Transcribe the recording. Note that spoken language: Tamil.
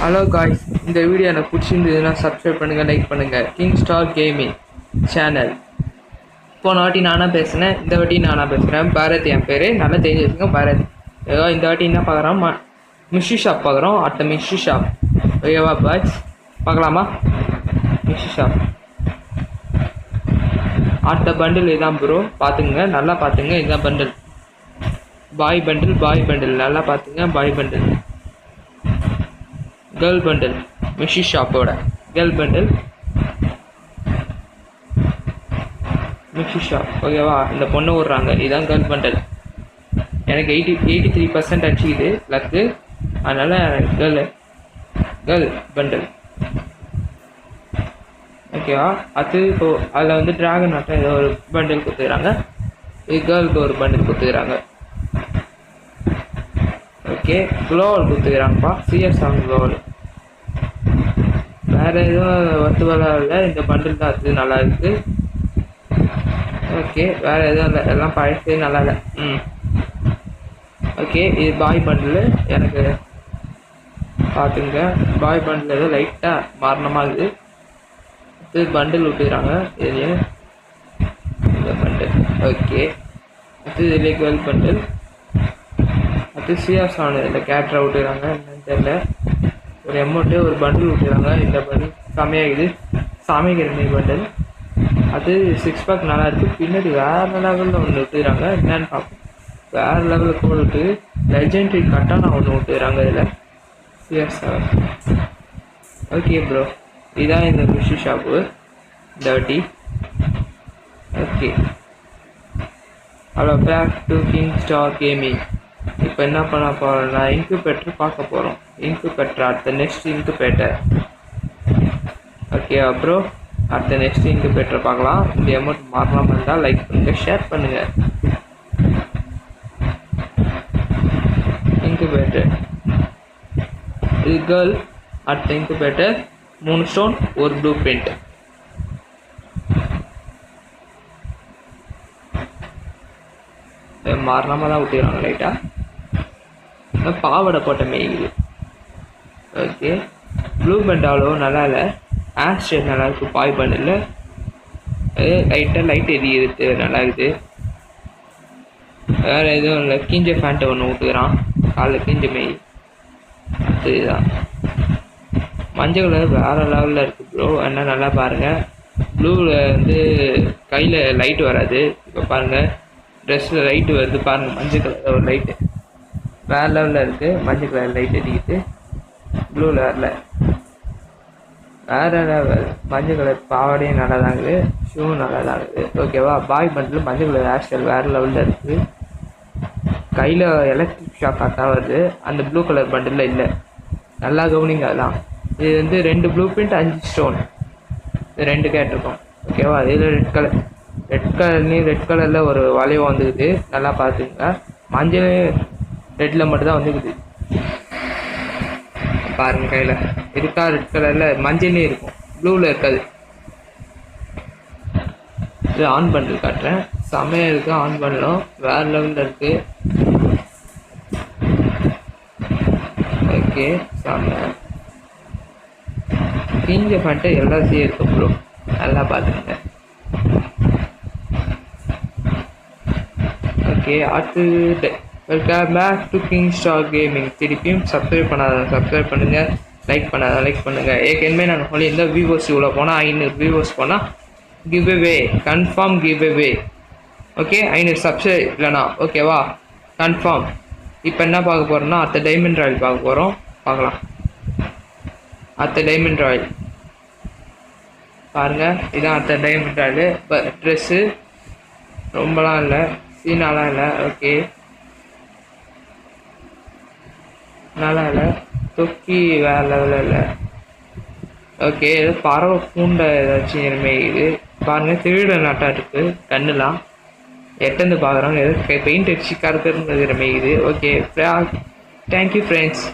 ஹலோ காய்ஸ், இந்த வீடியோ எனக்கு பிடிச்சிருந்ததுன்னா சப்ஸ்கிரைப் பண்ணுங்கள், லைக் பண்ணுங்கள். King star gaming channel. போன வாட்டி நானாக பேசுனேன், இந்த வாட்டி நானாக பேசுகிறேன். பாரத் என் பேர், நல்லா தெரிஞ்சு வச்சுக்கோங்க. பாரத். ஏதோ இந்த வாட்டி என்ன பார்க்குறோம், மிஷி ஷாப் பார்க்குறோம். அடுத்த மிஷி ஷாப். ஓகேவா பாய்ஸ், பார்க்கலாமா? மிஷி ஷாப் அடுத்த பண்டில் இதான் ப்ரோ, பார்த்துங்க, நல்லா பார்த்துங்க. இதுதான் bundle, boy bundle, boy bundle, நல்லா பார்த்துங்க. Boy bundle, girl bundle, Mishi ஷாப்போட கேர்ள் பண்டில், மிஷி ஷாப். ஓகேவா, இந்த பொண்ணு விட்றாங்க, இதுதான் கேர்ள் பண்டில். எனக்கு 83% அடிச்சுக்குது லக்கு, அதனால் கேர்ள் பண்டில். ஓகேவா, அது இப்போ அதில் வந்து ட்ராகன் ஆட்டம் ஏதோ ஒரு பண்டில் கொடுத்துக்கிறாங்க. இது கேர்ளுக்கு ஒரு பண்டில் கொடுத்துக்கிறாங்க. ஓகே, க்ளோவல் கொடுத்துக்கிறாங்கப்பா, CS7 க்ளோவல். வேறு எதுவும் ஒத்துவலா இல்லை, இந்த பண்டில் தான் அது நல்லா இருக்குது. ஓகே, வேறு எதுவும் இல்லை, எல்லாம் பழசே நல்லா இல்லை. ஓகே, இது பாய் பண்டில். எனக்கு பார்த்துங்க, பாய் பண்டில் ஏதோ லைட்டாக மாறினமாக இருக்குது. இது பண்டில் விட்டுக்கிறாங்க, இதுலேயே இந்த பண்டில். ஓகே, அது இதுலேயே கேர்ள் பண்டில். அது CS7 இதில் கேரக்டரை விட்டுக்கிறாங்க, என்னன்னு தெரியல. ஒரு அமௌண்ட்டு ஒரு பண்டில் விட்டுக்கிறாங்க. இந்த பண்டில் செம்மையாகுது, சாமிகிரணி பண்டில். அது 6 பேக் நல்லா இருக்குது. பின்னாடி வேறு லெவலில் ஒன்று விட்டுக்கிறாங்க, என்னன்னு பார்ப்போம். வேறு லெவலுக்கு விட்டு லெஜெண்டரி கட்டானா ஒன்று விட்டுக்கிறாங்க இதில், CS7. ஓகே ப்ரோ, இதுதான் இந்த மிஷி ஷாப்பு இந்த வாட்டி. Okay, hello, back to king star gaming. இப்போ என்ன பண்ண போகிறோம்னா, இன்குபேட்டர் பார்க்க போகிறோம். இன்குபேட்டர் அடுத்த நெக்ஸ்ட் இன்குபேட்டர். ஓகே அப்புறம் அடுத்த நெக்ஸ்ட் இன்குபேட்டர் பார்க்கலாம். இந்த அமௌண்ட் மாறலாமல் இருந்தால் லைக் பண்ணுங்கள், ஷேர் பண்ணுங்கள். இன்குபேட்டர் இது கேர்ள். அடுத்த இன்குபேட்டர் 3 ஸ்டோன், ஒரு ப்ளூ பிரிண்ட். மாறினாமல் தான் விட்டுக்கிறாங்க லைட்டாக, பாவடை போட்ட மேய்க்குது. ஓகே, ப்ளூ பெண்ட் அவ்வளோ நல்லா இல்லை, ஹேர் ஸ்டைல் நல்லா இருக்குது. பாய் பண்ணில் லைட்டாக லைட் எரியுது, நல்லா இருக்குது. வேறு எதுவும் இல்லை, கிஞ்ச ஃபேண்ட்டை ஒன்று விட்டுக்கிறான், காலைல கிஞ்ச மேய். இதுதான் மஞ்சள் கலர் வேறு லெவலில் இருக்குது ப்ரோ, என்ன நல்லா பாருங்கள். ப்ளூவில் வந்து கையில் லைட் வராது, இப்போ பாருங்கள் ட்ரெஸ்ஸில் லைட்டு வருது பாருங்கள். மஞ்சள் கலர் ஒரு லைட்டு வேறு லெவலில் இருக்குது, மஞ்சள் கலர் லைட் அடிக்குது. ப்ளூவில் வரல, வேறு லெவல். மஞ்சள் கலர் பாவாடையும் நல்லா தான் இருக்குது, ஷூவும் நல்லா தான் இருக்குது. ஓகேவா, பாய் பண்டில் மஞ்சள் கலர் ஹேர் ஸ்டைல் வேறு லெவலில் இருக்குது. கையில் எலக்ட்ரிக் ஷாக் தான் வருது, அந்த ப்ளூ கலர் பண்டிலில் இல்லை, நல்லா கவனிங்க. அதெல்லாம் இது வந்து 2 ப்ளூ பிரிண்ட் 5 ஸ்டோன், இது 2 கேட்டிருக்கோம். ஓகேவா, இதில் ரெட் கலரில் ஒரு வளைவு வந்துக்குது, நல்லா பார்த்துக்குங்க. மஞ்சள் ரெட்டில் மட்டும்தான் வந்துக்குது பாருங்கள். கையில் இருக்கா ரெட் கலரில், மஞ்சள்னே இருக்கும், ப்ளூவில் இருக்காது. இது ஆன் பண்ணிட்டு காட்டுறேன், செம்மையாக இருக்குது. ஆன் பண்ணலாம், வேறு லெவலில் இருக்குது. ஓகே, செம்ம கிஞ்ச ஃபேண்ட்டு எல்லாத்தையும் இருக்கு ப்ரோ, நல்லா பார்த்துக்கங்க. ஓகே, அடுத்து welcome back to king star gaming. திருப்பியும் சப்ஸ்கிரைப் பண்ணுங்கள், லைக் பண்ணுங்கள். ஏற்கனவே நான் சொல்லியிருந்தேன், வியூவர்ஸ் இவ்வளோ போனால் 500 வியூவர்ஸ் போனால் give away, confirm give away. Okay, 500 subscribe இல்லைனா ஓகேவா, கன்ஃபார்ம். இப்போ என்ன பார்க்க போகிறோம்னா, அடுத்த டைமண்ட் ராயல் பார்க்க போகிறோம், பார்க்கலாம். அடுத்த டைமண்ட் ராயல் பாருங்கள், இதுதான் அடுத்த டைமண்ட் ராயலு. ட்ரெஸ்ஸு ரொம்பலாம் இல்லை, சீனாலாம் இல்லை. ஓகே, நல்லா இல்லை, தொக்கி வேறு லெவலில் இல்லை. ஓகே, ஏதோ பறவை பூண்டை ஏதாச்சும் இனிமேல் இது பாருங்கள், திருட நாட்டாக இருக்குது. கண்ணுலாம் எட்டந்து பார்க்குறாங்க, ஏதோ பெயிண்ட் அடிச்சு கருக்கிறதுமே இது. Okay, thank you friends.